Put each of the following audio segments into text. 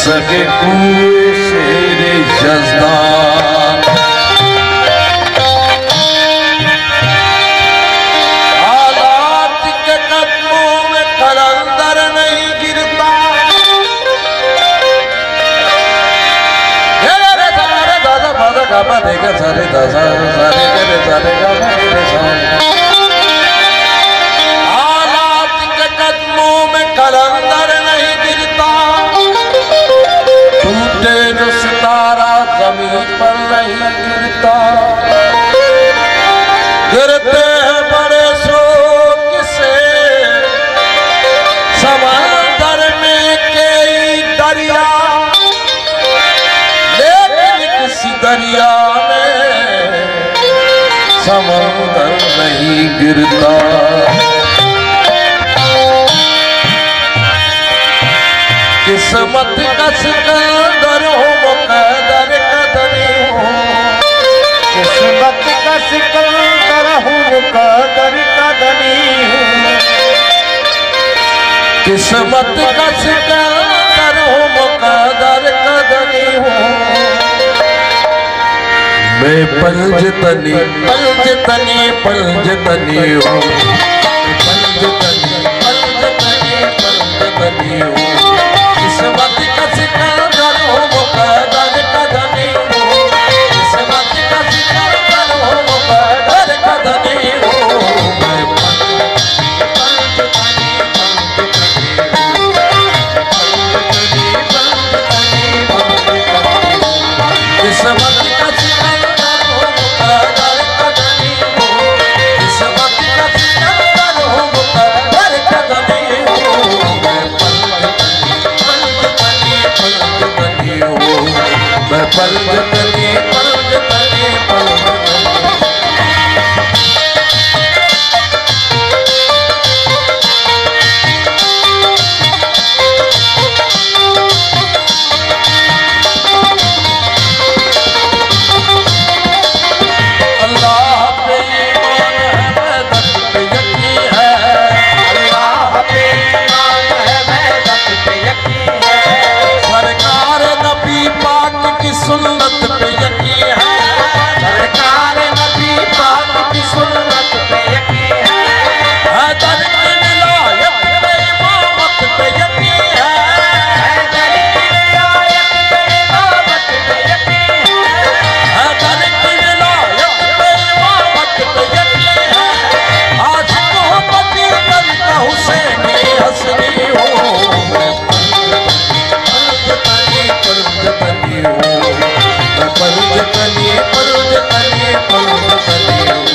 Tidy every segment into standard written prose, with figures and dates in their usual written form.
सके शेर जज़्दार हालात के कदमों में कलंदर नहीं गिरता हालात के कदमों में कलंदर नहीं गिरता टूटे जो सितारा जमीन पर नहीं गिरता गिरते हैं बड़े शोक से समंदर में कई दरिया लेकिन किसी दरिया में समंदर नहीं गिरता किस्मत का सिकंदर हो मुकद्दर कदनी हो किस्मत का सिकंदर हूँ मुकद्दर कदनी हूँ किस्मत का सिकंदर हो मुकद्दर कदनी हो मैं पंजतनी पंजतनी पंजतनी हूँ पंजतनी पंजतनी पंजतनी हूँ किस्मत का सिकंदर हो मुकद्दर कदनी हो किस्मत का सिकंदर हो मुकद्दर कदनी हो मैं पंजतनी पंजतनी पंजतनी किस्मत का सिकंदर हो मुकद्दर कदनी हो किस्मत का सिकंदर हो मुकद्दर कदनी हो मैं पंजतनी पंजतनी अल्लाह पे ईमान है वहदत पे यकीन है अल्लाह पे ईमान है वहदत पे यकीन है सरकार नबी पाक की सुन्नत पे यकीन है सरकार नबी पाक की सुन्नत पे यकीन है हैदर की विलायत पे इमामत पे यकीन है हैदर की विलायत पे इमामत पे यकीन है हैदर की विलायत पे इमामत पे यकीन है आज मोहब्बती दल का हुसैनी हसनी हो मैं पंजतनी पंजतनी हो मैं पंजतनी पंजतनी पंजतनी हो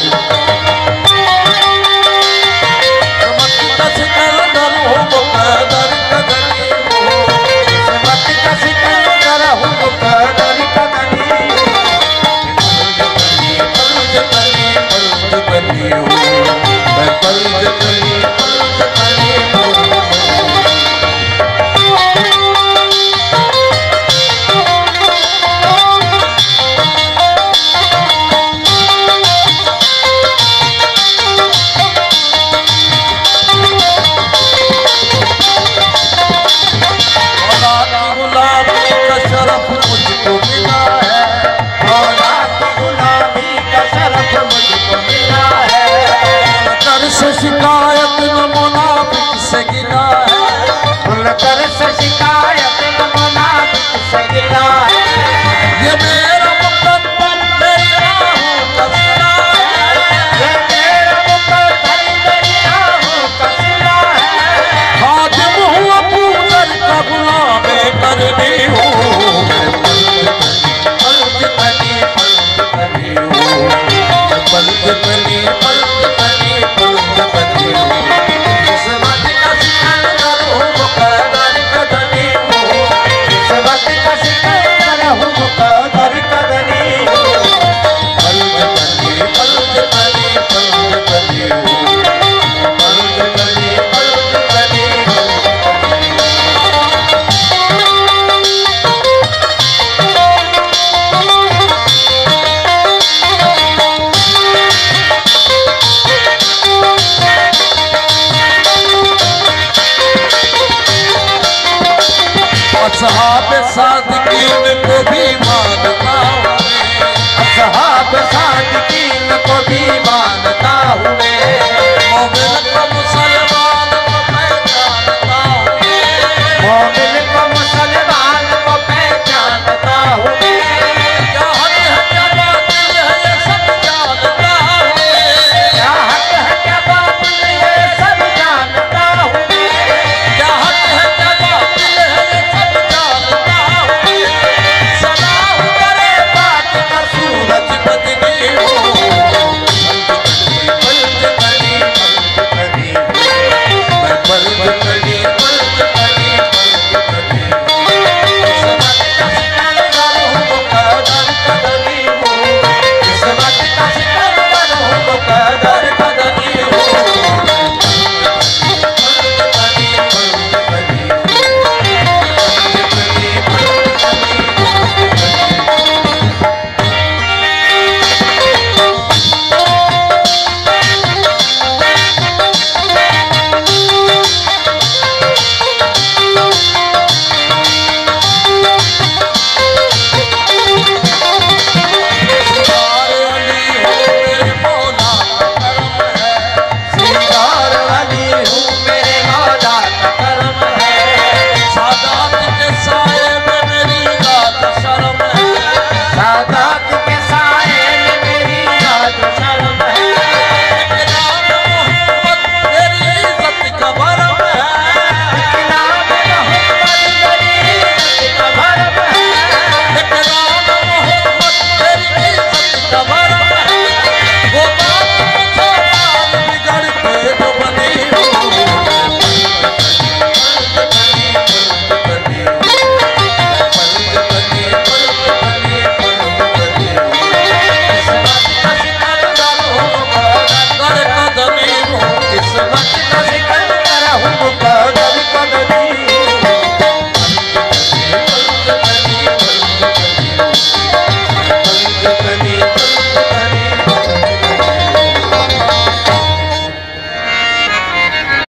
सिकंदर हो मुकद्दर कदनी हो किस्मत का सिकंदर हूँ मुकद्दर कदनी हूँ पंजतनी पंजतनी हो मैं पंजतनी पंजतनी हो गुलामी का शरफ मुझको मिला है मौला की गुलामी का शरफ मुझको मिला है कर से शिकायत न मुनाफिक से गिला